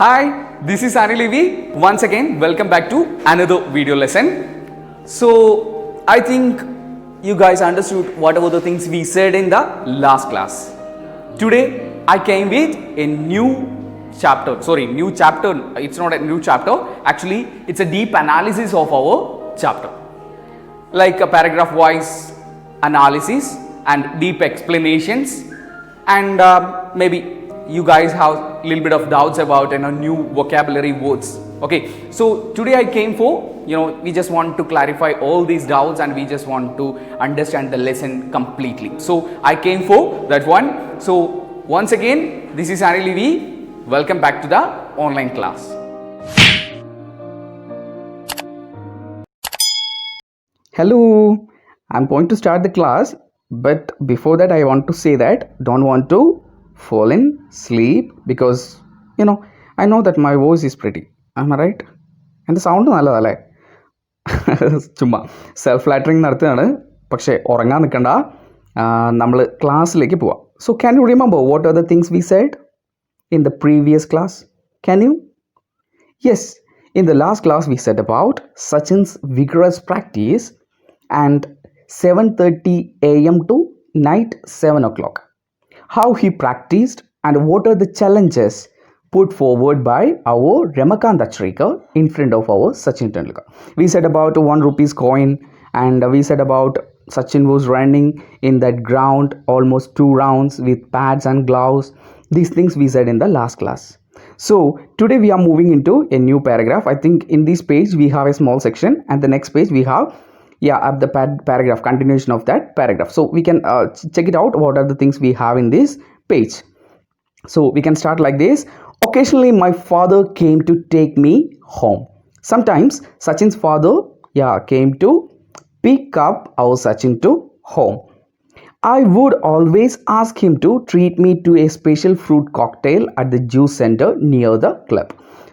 Hi, this is Anil Levi. Once again, welcome back to another video lesson. So, I think you guys understood whatever the things we said in the last class. Today, I came with a new chapter. It's not a new chapter. Actually, it's a deep analysis of our chapter. Like a paragraph wise analysis and deep explanations, and maybe you guys have a little bit of doubts about new vocabulary words. Okay, so today I came for we just want to clarify all these doubts and we just want to understand the lesson completely. So I came for that one. So once again, this is Anil Levi. Welcome back to the online class. Hello, I'm going to start the class, but before that I want to say that don't want to fall in sleep because I know that my voice is pretty. Am I right? എൻ്റെ sound നല്ലതല്ലേ? ചുമ്മാ self flattering നടത്തുകയാണ്. പക്ഷേ ഉറങ്ങാൻ നിൽക്കണ്ട, നമ്മൾ ക്ലാസ്സിലേക്ക് പോവാം. So can you remember what are the things we said in the previous class? Can you? Yes, in the last class we said about Sachin's vigorous practice and 7:30 a.m. to night 7 o'clock. How he practiced and what are the challenges put forward by our Ramakant Achrekar in front of our Sachin Tendulkar. We said about 1 rupees coin, and we said about Sachin was running in that ground almost 2 rounds with pads and gloves. These things we said in the last class. So today we are moving into a new paragraph. I think in this page we have a small section, and the next page we have at the paragraph, continuation of that paragraph. So we can check it out, what are the things we have in this page. So we can start like this. Occasionally my father came to take me home. Sometimes Sachin's father came to pick up our Sachin to home. I would always ask him to treat me to a special fruit cocktail at the juice center near the club.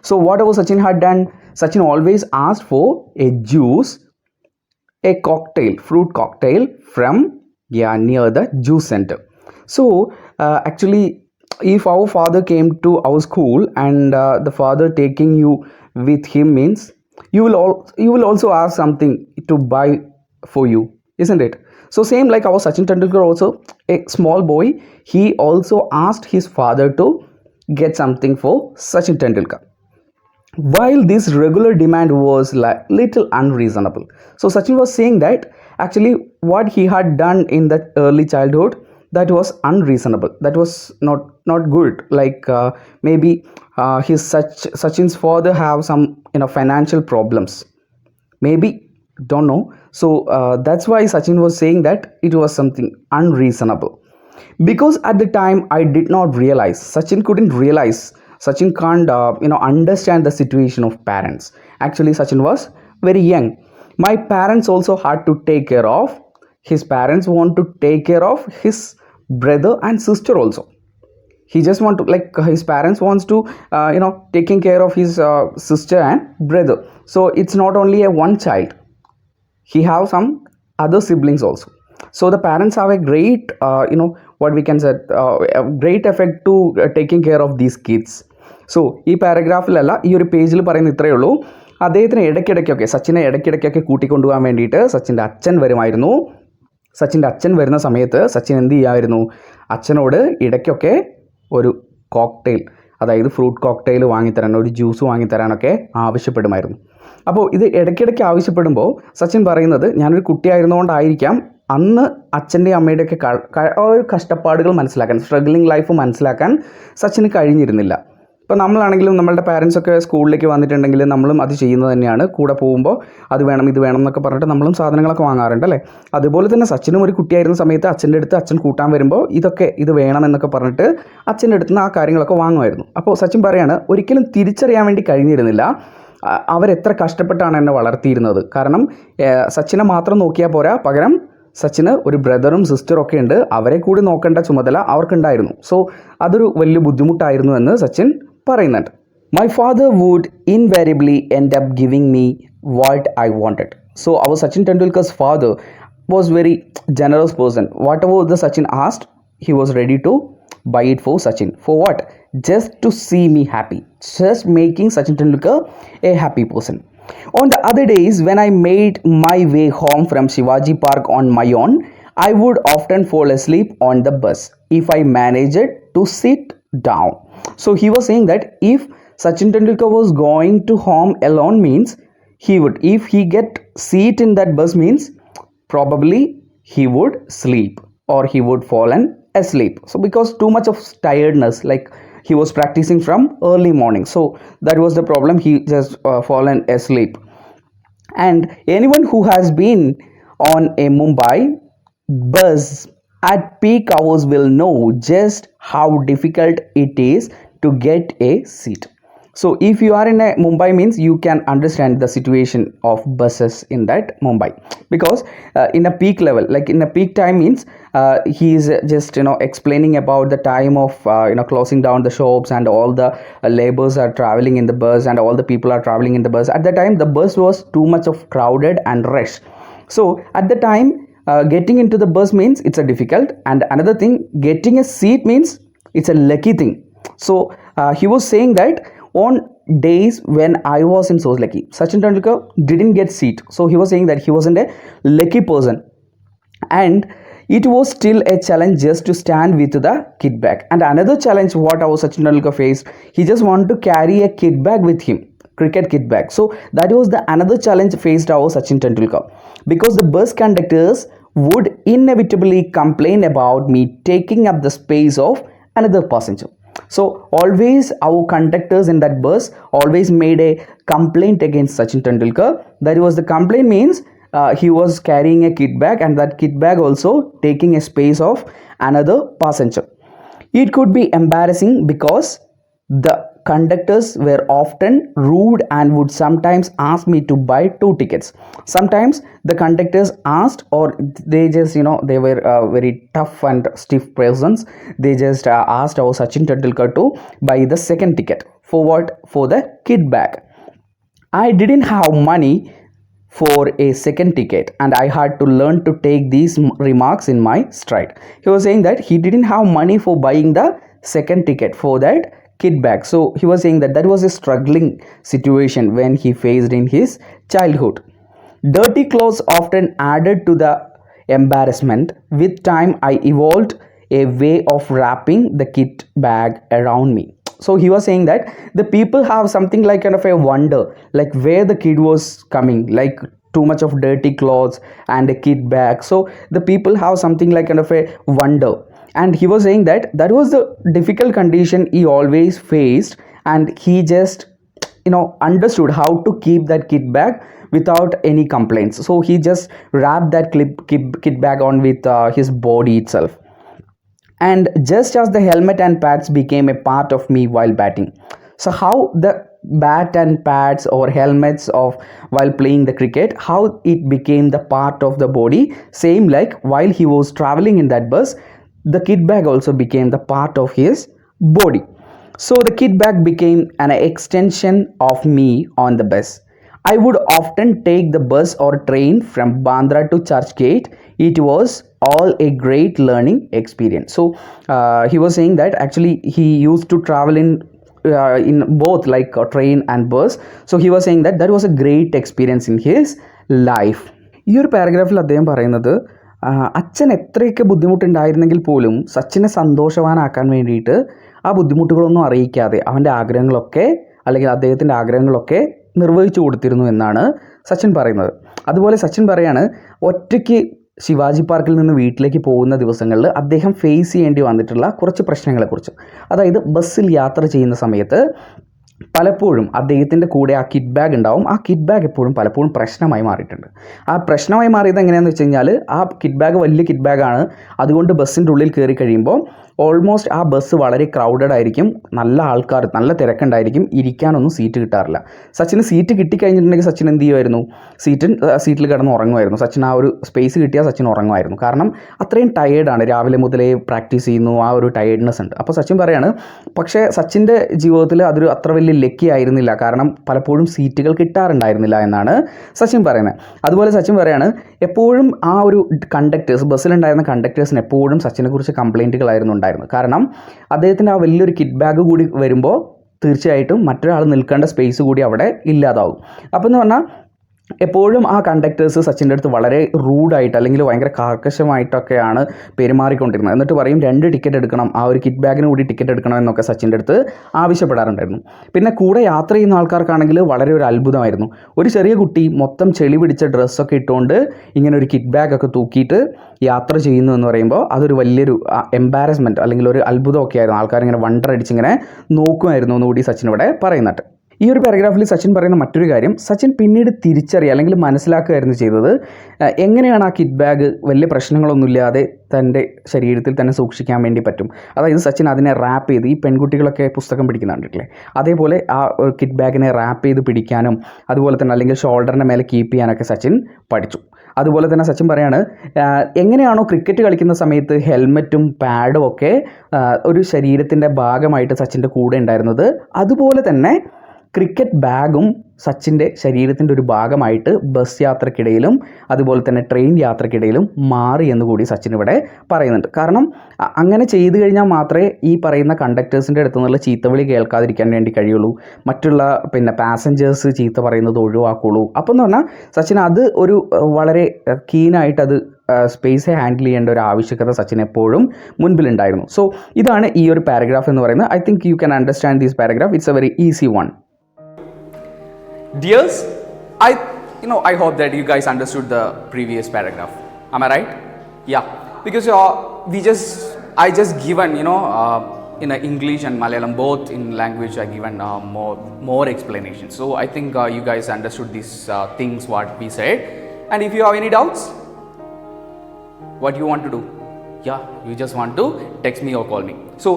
So whatever Sachin had done, Sachin always asked for a fruit cocktail from near the juice center. So actually, if our father came to our school and the father taking you with him means you will also ask something to buy for you, isn't it? So same like our Sachin Tendulkar, also a small boy, he also asked his father to get something for Sachin Tendulkar. While this regular demand was little unreasonable. So Sachin was saying that actually what he had done in that early childhood, that was unreasonable, that was not good. Like maybe Sachin's father have some financial problems, maybe, don't know. So that's why Sachin was saying that it was something unreasonable, because at the time I did not realize, Sachin can't understand the situation of parents. Actually Sachin was very young. My parents also had to take care of, his parents want to take care of his brother and sister also. He just want to, like, his parents wants to taking care of his sister and brother. So it's not only a one child, he have some other siblings also. So the parents have a great what we can say a great effect to taking care of these kids. So ഈ പാരഗ്രാഫിലല്ല, ഈ ഒരു പേജിൽ പറയുന്ന ഇത്രയേ ഉള്ളൂ. അദ്ദേഹത്തിന് ഇടയ്ക്കിടയ്ക്കൊക്കെ, സച്ചിനെ ഇടയ്ക്കിടയ്ക്കൊക്കെ കൂട്ടിക്കൊണ്ടുപോകാൻ വേണ്ടിയിട്ട് സച്ചിൻ്റെ അച്ഛൻ വരുമായിരുന്നു. സച്ചിൻ്റെ അച്ഛൻ വരുന്ന സമയത്ത് സച്ചിൻ എന്ത് ചെയ്യുമായിരുന്നു, അച്ഛനോട് ഇടയ്ക്കൊക്കെ ഒരു കോക്ടെയിൽ, അതായത് ഫ്രൂട്ട് കോക്ടെയിൽ വാങ്ങിത്തരാൻ, ഒരു ജ്യൂസ് വാങ്ങിത്തരാനൊക്കെ ആവശ്യപ്പെടുമായിരുന്നു. അപ്പോൾ ഇത് ഇടയ്ക്കിടയ്ക്ക് ആവശ്യപ്പെടുമ്പോൾ സച്ചിൻ പറയുന്നത്, ഞാനൊരു കുട്ടിയായിരുന്നുകൊണ്ടായിരിക്കാം അന്ന് അച്ഛൻ്റെയും അമ്മയുടെയൊക്കെ ഒരു കഷ്ടപ്പാടുകൾ മനസ്സിലാക്കാൻ, സ്ട്രഗ്ലിംഗ് ലൈഫ് മനസ്സിലാക്കാൻ സച്ചിന് കഴിഞ്ഞിരുന്നില്ല. ഇപ്പോൾ നമ്മളാണെങ്കിലും നമ്മളുടെ പാരൻസൊക്കെ സ്കൂളിലേക്ക് വന്നിട്ടുണ്ടെങ്കിൽ നമ്മളും അത് ചെയ്യുന്നത് തന്നെയാണ്. കൂടെ പോകുമ്പോൾ അത് വേണം ഇത് വേണം എന്നൊക്കെ പറഞ്ഞിട്ട് നമ്മളും സാധനങ്ങളൊക്കെ വാങ്ങാറുണ്ട് അല്ലേ? അതുപോലെ തന്നെ സച്ചിനും ഒരു കുട്ടിയായിരുന്ന സമയത്ത് അച്ഛൻ്റെ അടുത്ത് അച്ഛൻ കൂട്ടാൻ വരുമ്പോൾ ഇത് വേണം എന്നൊക്കെ പറഞ്ഞിട്ട് അച്ഛൻ്റെ അടുത്ത് നിന്ന് ആ കാര്യങ്ങളൊക്കെ വാങ്ങുമായിരുന്നു. അപ്പോൾ സച്ചിൻ പറയാണ്, ഒരിക്കലും തിരിച്ചറിയാൻ വേണ്ടി കഴിഞ്ഞിരുന്നില്ല അവരെത്ര കഷ്ടപ്പെട്ടാണ് എന്നെ വളർത്തിയിരുന്നത്. കാരണം സച്ചിനെ മാത്രം നോക്കിയാൽ പോരാ, പകരം സച്ചിന് ഒരു ബ്രദറും സിസ്റ്ററും ഒക്കെ ഉണ്ട്, അവരെ കൂടി നോക്കേണ്ട ചുമതല അവർക്കുണ്ടായിരുന്നു. സോ അതൊരു വലിയ ബുദ്ധിമുട്ടായിരുന്നു എന്ന് സച്ചിൻ പറയുന്നുണ്ട്. My father would invariably end up giving me what I wanted. So our Sachin Tendulkar's father was very generous person. Whatever the Sachin asked, he was ready to buy it for Sachin. For what? Just to see me happy. just making Sachin Tendulkar a happy person. On the other days, when I made my way home from Shivaji Park on my own, I would often fall asleep on the bus if I managed to sit down. So he was saying that if Sachin Tendulkar was going to home alone means he would, if he get seat in that bus means probably he would sleep or he would fallen asleep. So because too much of tiredness, like he was practicing from early morning, so that was the problem, he just fallen asleep. And anyone who has been on a Mumbai bus at peak hours will know just how difficult it is to get a seat. So if you are in a Mumbai means you can understand the situation of buses in that Mumbai, because in a peak level, like in a peak time means he is just explaining about the time of closing down the shops and all the laborers are traveling in the bus and all the people are traveling in the bus. At the time the bus was too much of crowded and rush. So at the time getting into the bus means it's a difficult, and another thing, getting a seat means it's a lucky thing. So he was saying that on days when I was in so lucky, Sachin Tendulkar didn't get seat. So he was saying that he wasn't a lucky person, and it was still a challenge just to stand with the kit bag. And another challenge what our Sachin Tendulkar faced, he just wanted to carry a kit bag with him, cricket kit bag. So that was the another challenge faced our Sachin Tendulkar, because the bus conductors would inevitably complain about me taking up the space of another passenger. So always our conductors in that bus always made a complaint against Sachin Tendulkar. That was the complaint means he was carrying a kit bag, and that kit bag also taking a space of another passenger. It could be embarrassing because the conductors were often rude and would sometimes ask me to buy two tickets. Sometimes the conductors asked, or they just they were very tough and stiff persons, they just asked our Sachin Tendulkar to buy the second ticket. For what? For the kit bag. I didn't have money for a second ticket, and I had to learn to take these remarks in my stride. He was saying that he didn't have money for buying the second ticket for that kit bag. So he was saying that that was a struggling situation when he faced in his childhood. Dirty clothes often added to the embarrassment. With time I evolved a way of wrapping the kit bag around me. So he was saying that the people have something like kind of a wonder, like where the kid was coming, like too much of dirty clothes and a kit bag. So the people have something like kind of a wonder, and he was saying that that was the difficult condition he always faced, and he just understood how to keep that kit bag without any complaints. So he just wrapped that kit bag on with his body itself. And just as the helmet and pads became a part of me while batting, so how the bat and pads or helmets of while playing the cricket, how it became the part of the body, same like while he was traveling in that bus, the kit bag also became the part of his body. So the kit bag became an extension of me on the bus. I would often take the bus or train from Bandra to Churchgate. It was all a great learning experience. So he was saying that actually he used to travel in both like a train and bus. So he was saying that that was a great experience in his life. ഈ ഒരു പാരഗ്രാഫിൽ അദ്ദേഹം പറയുന്നത് അച്ഛൻ എത്രയൊക്കെ ബുദ്ധിമുട്ടുണ്ടായിരുന്നെങ്കിൽ പോലും സച്ചിനെ സന്തോഷവാനാക്കാൻ വേണ്ടിയിട്ട് ആ ബുദ്ധിമുട്ടുകളൊന്നും അറിയിക്കാതെ അവൻ്റെ ആഗ്രഹങ്ങളൊക്കെ അല്ലെങ്കിൽ അദ്ദേഹത്തിൻ്റെ ആഗ്രഹങ്ങളൊക്കെ നിർവഹിച്ചു കൊടുത്തിരുന്നു എന്നാണ് സച്ചിൻ പറയുന്നത്. അതുപോലെ സച്ചിൻ പറയാണ്, ഒറ്റയ്ക്ക് ശിവാജി പാർക്കിൽ നിന്ന് വീട്ടിലേക്ക് പോകുന്ന ദിവസങ്ങളിൽ അദ്ദേഹം ഫേസ് ചെയ്യേണ്ടി വന്നിട്ടുള്ള കുറച്ച് പ്രശ്നങ്ങളെക്കുറിച്ച്. അതായത് ബസ്സിൽ യാത്ര ചെയ്യുന്ന സമയത്ത് പലപ്പോഴും അദ്ദേഹത്തിൻ്റെ കൂടെ ആ കിറ്റ് ബാഗ് ഉണ്ടാവും. ആ കിറ്റ് ബാഗ് എപ്പോഴും പലപ്പോഴും പ്രശ്നമായി മാറിയിട്ടുണ്ട്. ആ പ്രശ്നമായി മാറിയത് എങ്ങനെയാണെന്ന് വെച്ച് കഴിഞ്ഞാൽ, ആ കിറ്റ് ബാഗ് വലിയ കിറ്റ് ബാഗാണ്. അതുകൊണ്ട് ബസ്സിൻ്റെ ഉള്ളിൽ കയറി കഴിയുമ്പോൾ ഓൾമോസ്റ്റ് ആ ബസ് വളരെ ക്രൗഡഡ് ആയിരിക്കും, നല്ല ആൾക്കാർ, നല്ല തിരക്കുണ്ടായിരിക്കും, ഇരിക്കാനൊന്നും സീറ്റ് കിട്ടാറില്ല. സച്ചിന് സീറ്റ് കിട്ടിക്കഴിഞ്ഞിട്ടുണ്ടെങ്കിൽ സച്ചിൻ എന്ത് ചെയ്യുമായിരുന്നു? സീറ്റിൽ കിടന്ന് ഉറങ്ങുമായിരുന്നു. സച്ചിൻ ആ ഒരു സ്പേസ് കിട്ടിയാൽ സച്ചിൻ ഉറങ്ങുമായിരുന്നു. കാരണം അത്രയും ടയേർഡാണ്, രാവിലെ മുതലേ പ്രാക്ടീസ് ചെയ്യുന്നു, ആ ഒരു ടയേർഡ്നെസ് ഉണ്ട്. അപ്പോൾ സച്ചിൻ പറയാണ്, പക്ഷേ സച്ചിൻ്റെ ജീവിതത്തിൽ അതൊരു അത്ര വലിയ ലക്കി ആയിരുന്നില്ല, കാരണം പലപ്പോഴും സീറ്റുകൾ കിട്ടാറുണ്ടായിരുന്നില്ല എന്നാണ് സച്ചിൻ പറയുന്നത്. അതുപോലെ സച്ചിൻ പറയാണ്, എപ്പോഴും ആ ഒരു കണ്ടക്ടേഴ്സ്, ബസ്സിലുണ്ടായിരുന്ന കണ്ടക്ടേഴ്സിന് എപ്പോഴും സച്ചിനെക്കുറിച്ച് കംപ്ലയിൻറ്റുകളായിരുന്നു ഉണ്ടായിരുന്നത്. കാരണം അദ്ദേഹത്തിൻ്റെ ആ വലിയൊരു കിറ്റ് ബാഗ് കൂടി വരുമ്പോൾ തീർച്ചയായിട്ടും മറ്റൊരാൾ നിൽക്കേണ്ട സ്പേസ് കൂടി അവിടെ ഇല്ലാതാവും. അപ്പോൾ എന്ന് പറഞ്ഞാൽ എപ്പോഴും ആ കണ്ടക്ടേഴ്സ് സച്ചിൻ്റെ അടുത്ത് വളരെ റൂഡായിട്ട് അല്ലെങ്കിൽ ഭയങ്കര കാർക്കശമായിട്ടൊക്കെയാണ് പെരുമാറിക്കൊണ്ടിരുന്നത്. എന്നിട്ട് പറയും 2 ടിക്കറ്റ് എടുക്കണം, ആ ഒരു കിറ്റ് ബാഗിന് കൂടി ടിക്കറ്റ് എടുക്കണം എന്നൊക്കെ സച്ചിൻ്റെ അടുത്ത് ആവശ്യപ്പെടാറുണ്ടായിരുന്നു. പിന്നെ കൂടെ യാത്ര ചെയ്യുന്ന ആൾക്കാർക്കാണെങ്കിൽ വളരെ ഒരു അത്ഭുതമായിരുന്നു. ഒരു ചെറിയ കുട്ടി മൊത്തം ചെളി പിടിച്ച ഡ്രസ്സൊക്കെ ഇട്ടുകൊണ്ട് ഇങ്ങനെ ഒരു കിറ്റ് ബാഗൊക്കെ തൂക്കിയിട്ട് യാത്ര ചെയ്യുന്നു എന്ന് പറയുമ്പോൾ അതൊരു വലിയൊരു എംബാരസ്മെൻറ്റ് അല്ലെങ്കിൽ ഒരു അത്ഭുതമൊക്കെ ആയിരുന്നു. ആൾക്കാരിങ്ങനെ വണ്ടർ അടിച്ചിങ്ങനെ നോക്കുമായിരുന്നു എന്നുകൂടി സച്ചിൻ ഇവിടെ പറയുന്നുണ്ട്. ഈ ഒരു പാരഗ്രാഫിൽ സച്ചിൻ പറയുന്ന മറ്റൊരു കാര്യം, സച്ചിൻ പിന്നീട് തിരിച്ചറിയുക അല്ലെങ്കിൽ മനസ്സിലാക്കുകയായിരുന്നു ചെയ്തത് എങ്ങനെയാണ് ആ കിറ്റ് ബാഗ് വലിയ പ്രശ്നങ്ങളൊന്നുമില്ലാതെ തൻ്റെ ശരീരത്തിൽ തന്നെ സൂക്ഷിക്കാൻ വേണ്ടി പറ്റും. അതായത് സച്ചിൻ അതിനെ റാപ്പ് ചെയ്ത്, ഈ പെൺകുട്ടികളൊക്കെ പുസ്തകം പിടിക്കുന്ന കണ്ടിട്ടില്ലേ, അതേപോലെ ആ കിറ്റ് ബാഗിനെ റാപ്പ് ചെയ്ത് പിടിക്കാനും അതുപോലെ തന്നെ അല്ലെങ്കിൽ ഷോൾഡറിൻ്റെ മേലെ കീപ്പ് ചെയ്യാനൊക്കെ സച്ചിൻ പഠിച്ചു. അതുപോലെ തന്നെ സച്ചിൻ പറയാണ് എങ്ങനെയാണോ ക്രിക്കറ്റ് കളിക്കുന്ന സമയത്ത് ഹെൽമെറ്റും പാഡും ഒക്കെ ഒരു ശരീരത്തിൻ്റെ ഭാഗമായിട്ട് സച്ചിൻ്റെ കൂടെ ഉണ്ടായിരുന്നത്, അതുപോലെ തന്നെ ക്രിക്കറ്റ് ബാഗും സച്ചിൻ്റെ ശരീരത്തിൻ്റെ ഒരു ഭാഗമായിട്ട് ബസ് യാത്രക്കിടയിലും അതുപോലെ തന്നെ ട്രെയിൻ യാത്രക്കിടയിലും മാറി എന്ന് കൂടി സച്ചിൻ ഇവിടെ പറയുന്നുണ്ട്. കാരണം അങ്ങനെ ചെയ്തു കഴിഞ്ഞാൽ മാത്രമേ ഈ പറയുന്ന കണ്ടക്ടേഴ്സിൻ്റെ അടുത്തു നിന്നുള്ള ചീത്തവിളി കേൾക്കാതിരിക്കാൻ വേണ്ടി കഴിയുള്ളൂ, മറ്റുള്ള പാസഞ്ചേഴ്സ് ചീത്ത പറയുന്നത് ഒഴിവാക്കുള്ളൂ. അപ്പോൾ എന്ന് പറഞ്ഞാൽ സച്ചിൻ അത് ഒരു വളരെ കീനായിട്ട് അത് സ്പേസ് ഹാൻഡിൽ ചെയ്യേണ്ട ഒരു ആവശ്യകത സച്ചിൻ എപ്പോഴും മുൻപിലുണ്ടായിരുന്നു. സോ ഇതാണ് ഈ ഒരു പാരഗ്രാഫ് എന്ന് പറയുന്നത്. I think you can understand this paragraph. It's A very easy one. Dears, I hope that you guys understood the previous paragraph. Am I right? Yeah, because I just given in English and Malayalam, both in language I given more explanation. So I think you guys understood these things what we said. And if you have any doubts, what you want to do? Yeah, you just want to text me or call me. So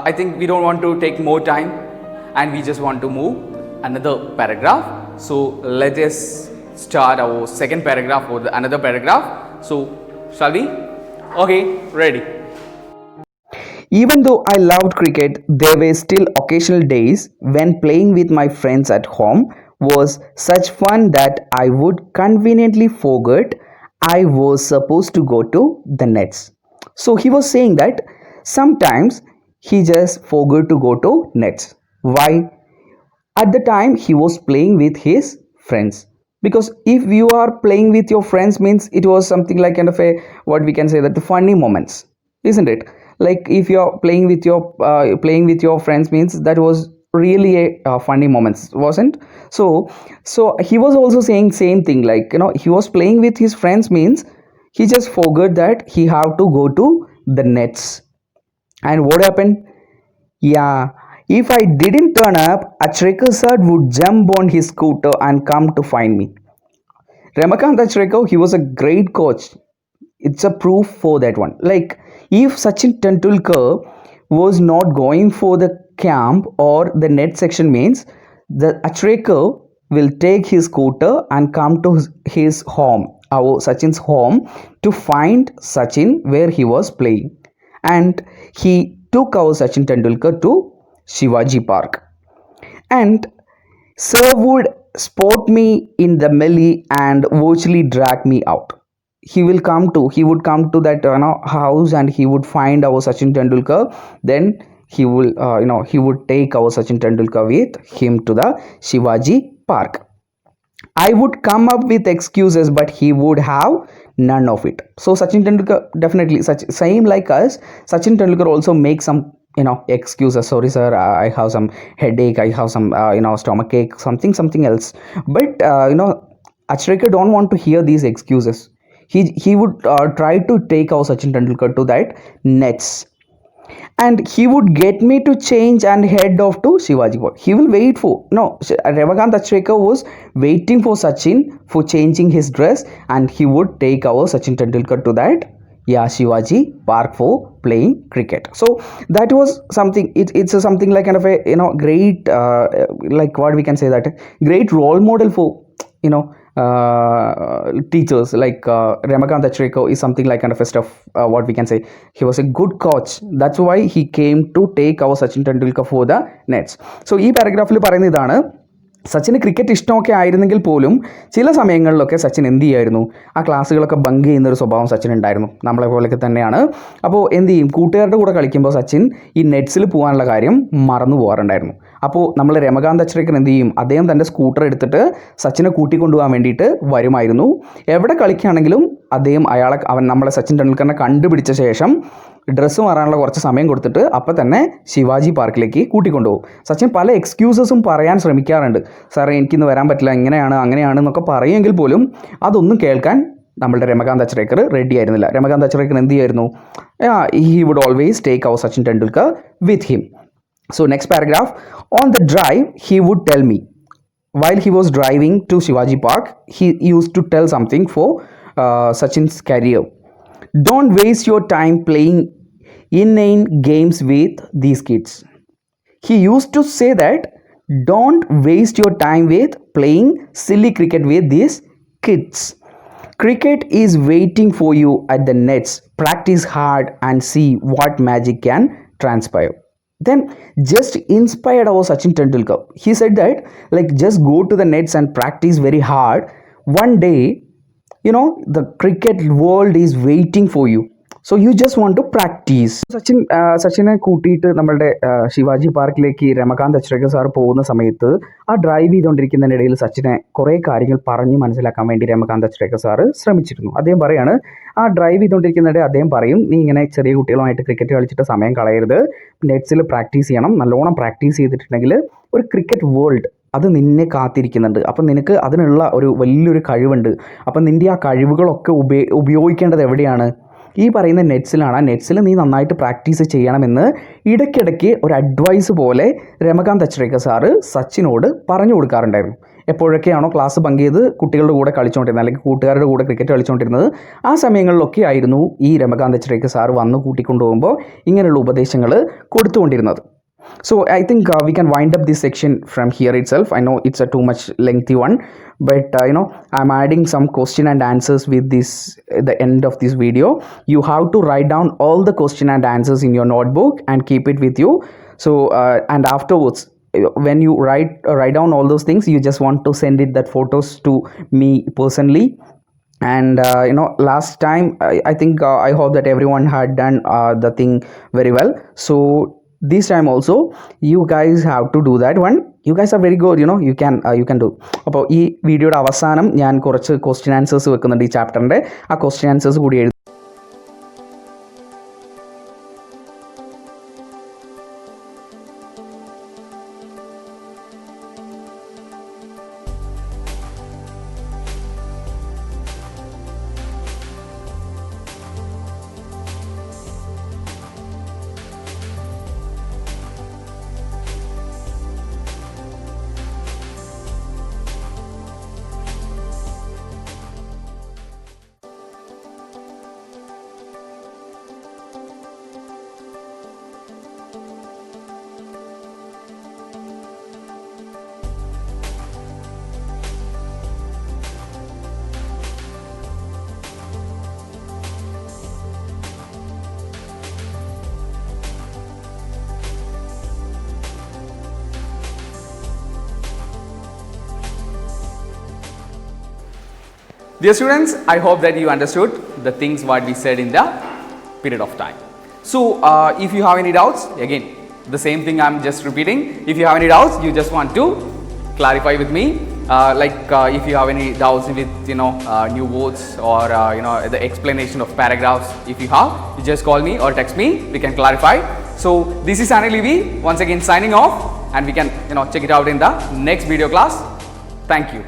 I think we don't want to take more time and we just want to move another paragraph. So let us start our second paragraph or another paragraph. So shall we? Okay, ready. Even though I loved cricket, there were still occasional days when playing with my friends at home was such fun that I would conveniently forget I was supposed to go to the nets. So he was saying that sometimes he just forgot to go to nets. Why? At the time he was playing with his friends, because if you are playing with your friends means it was something like kind of a, what we can say, that the funny moments, isn't it? Like if you are playing with your friends means that was really a funny moments, wasn't? So he was also saying same thing, like he was playing with his friends means he just forgot that he have to go to the nets. And what happened? Yeah, if I didn't turn up, Achrekar sir would jump on his scooter and come to find me. Ramakant Achrekar, he was a great coach. It's a proof for that one. Like if Sachin Tendulkar was not going for the camp or the net section means the Achrekar will take his scooter and come to his home, our Sachin's home, to find Sachin where he was playing. And he took our Sachin Tendulkar to Shivaji Park, and sir would spot me in the melee and virtually drag me out. He would come to that house and he would find our Sachin Tendulkar. Then he would take our Sachin Tendulkar with him to the Shivaji Park. I would come up with excuses, but he would have none of it. So Sachin Tendulkar definitely same like us. Sachin Tendulkar also makes some excuses. Sorry sir, I have some headache, I have some stomach ache, something else. But Achrekar don't want to hear these excuses. He would try to take our Sachin Tendulkar to that nets, and he would get me to change and head off to Shivaji Park. He will wait for Ramakant Achrekar was waiting for Sachin for changing his dress, and he would take our Sachin Tendulkar to that Shivaji Park for playing cricket. So that was something. It's something like kind of a great like what we can say, that great role model for teachers. Like Ramakant Achrekar is something like kind of a stuff, what we can say, he was a good coach. That's why he came to take our Sachin Tendulkar for the nets. So ഈ പാരഗ്രാഫിൽ പറയുന്ന ഇതാണ്, സച്ചിന് cricket ഇഷ്ടമൊക്കെ ആയിരുന്നെങ്കിൽ പോലും ചില സമയങ്ങളിലൊക്കെ സച്ചിൻ എന്ത് ചെയ്യുമായിരുന്നു, ആ ക്ലാസ്സുകളൊക്കെ ബങ്ക് ചെയ്യുന്നൊരു സ്വഭാവം സച്ചിൻ ഉണ്ടായിരുന്നു. നമ്മളെ പോലെയൊക്കെ തന്നെയാണ്. അപ്പോൾ എന്ത് ചെയ്യും, കൂട്ടുകാരുടെ കൂടെ കളിക്കുമ്പോൾ സച്ചിൻ ഈ നെറ്റ്സിൽ പോകാനുള്ള കാര്യം മറന്നു പോകാറുണ്ടായിരുന്നു. അപ്പോൾ നമ്മൾ രമകാന്ത് അച്ഛരേക്കർ എന്ത് ചെയ്യും, അദ്ദേഹം തൻ്റെ സ്കൂട്ടർ എടുത്തിട്ട് സച്ചിനെ കൂട്ടിക്കൊണ്ടുപോകാൻ വേണ്ടിയിട്ട് വരുമായിരുന്നു. എവിടെ കളിക്കുകയാണെങ്കിലും അദ്ദേഹം നമ്മളെ സച്ചിൻ ടെണ്ടുൽക്കറിനെ കണ്ടുപിടിച്ച ശേഷം ഡ്രസ്സ് മാറാനുള്ള കുറച്ച് സമയം കൊടുത്തിട്ട് അപ്പം തന്നെ ശിവാജി പാർക്കിലേക്ക് കൂട്ടിക്കൊണ്ടുപോകും. സച്ചിൻ പല എക്സ്ക്യൂസസും പറയാൻ ശ്രമിക്കാറുണ്ട്. സാറേ എനിക്കിന്ന് വരാൻ പറ്റില്ല, ഇങ്ങനെയാണ് അങ്ങനെയാണ് എന്നൊക്കെ പറയുമെങ്കിൽ പോലും അതൊന്നും കേൾക്കാൻ നമ്മളുടെ രമകാന്ത് അച്ഛരേക്കർ റെഡി ആയിരുന്നില്ല. രമകാന്ത് അച്ഛരേക്കർ എന്ത് ചെയ്യായിരുന്നു, he would always take our Sachin Tendulkar with him. So next paragraph, on the drive he would tell me, while he was driving to Shivaji Park, he used to tell something for Sachin's career. Don't waste your time playing inane games with these kids. He used to say that, don't waste your time with playing silly cricket with these kids. Cricket is waiting for you at the nets. Practice hard and see what magic can transpire. Then just inspired our Sachin Tendulkar. He said that, like, just go to the nets and practice very hard. One day, the cricket world is waiting for you. So you just want to practice. സച്ചിനെ കൂട്ടിയിട്ട് നമ്മളുടെ ശിവാജി പാർക്കിലേക്ക് Ramakant Achrekar sir പോകുന്ന സമയത്ത് ആ drive ചെയ്തുകൊണ്ടിരിക്കുന്നതിനിടയിൽ സച്ചിനെ കുറേ കാര്യങ്ങൾ പറഞ്ഞ് മനസ്സിലാക്കാൻ വേണ്ടി രമകാന്ത് അച്ഛരേക്കർ സാറ് ശ്രമിച്ചിരുന്നു. അദ്ദേഹം പറയാണ്, ആ ഡ്രൈവ് ചെയ്തുകൊണ്ടിരിക്കുന്നതിനിടെ അദ്ദേഹം പറയും, നീ ഇങ്ങനെ ചെറിയ കുട്ടികളുമായിട്ട് ക്രിക്കറ്റ് കളിച്ചിട്ട് സമയം കളയരുത്, നെറ്റ്സിൽ പ്രാക്ടീസ് ചെയ്യണം, നല്ലോണം പ്രാക്ടീസ് ചെയ്തിട്ടുണ്ടെങ്കിൽ ഒരു ക്രിക്കറ്റ് വേൾഡ് അത് നിന്നെ കാത്തിരിക്കുന്നുണ്ട്. അപ്പം നിനക്ക് അതിനുള്ള ഒരു വലിയൊരു കഴിവുണ്ട്. അപ്പം നിൻ്റെ ആ കഴിവുകളൊക്കെ ഉപയോഗിക്കേണ്ടത് എവിടെയാണ്, ഈ പറയുന്ന നെറ്റ്സിലാണ്. ആ നെറ്റ്സിൽ നീ നന്നായിട്ട് പ്രാക്ടീസ് ചെയ്യണമെന്ന് ഇടയ്ക്കിടയ്ക്ക് ഒരു അഡ്വൈസ് പോലെ രമകാന്ത് അച്ഛരേക്കർ സാറ് സച്ചിനോട് പറഞ്ഞു കൊടുക്കാറുണ്ടായിരുന്നു. എപ്പോഴൊക്കെയാണോ ക്ലാസ് ബങ്ക് ചെയ്ത് കുട്ടികളുടെ കൂടെ കളിച്ചുകൊണ്ടിരുന്നത് അല്ലെങ്കിൽ കൂട്ടുകാരുടെ കൂടെ ക്രിക്കറ്റ് കളിച്ചുകൊണ്ടിരുന്നത്, ആ സമയങ്ങളിലൊക്കെ ആയിരുന്നു ഈ രമകാന്ത് അച്ഛരേക്കർ സാറ് വന്ന് കൂട്ടിക്കൊണ്ടുപോകുമ്പോൾ ഇങ്ങനെയുള്ള ഉപദേശങ്ങൾ കൊടുത്തുകൊണ്ടിരുന്നത്. So I think we can wind up this section from here itself. I know it's a too much lengthy one, but I'm adding some question and answers with this at the end of this video. You have to write down all the question and answers in your notebook and keep it with you. So and afterwards, when you write down all those things, you just want to send that photos to me personally. And last time I think I hope that everyone had done the thing very well. So this time also you guys have to do that one. You guys are very good, you can do. അപ്പോൾ ഈ വീഡിയോയുടെ അവസാനം ഞാൻ കുറച്ച് question answers വെക്കുന്നുണ്ട് ഈ ചാപ്റ്ററിൻ്റെ. ആ ക്വസ്റ്റ്യൻ ആൻസേഴ്സ് കൂടി എഴുതി. Dear students, I hope that you understood the things what we said in the period of time. So if you have any doubts, again the same thing I'm just repeating. If you have any doubts, you just want to clarify with me. If you have any doubts with new words or the explanation of paragraphs, if you have, you just call me or text me. We can clarify. So this is Anil Levy once again signing off, and we can check it out in the next video class. Thank you.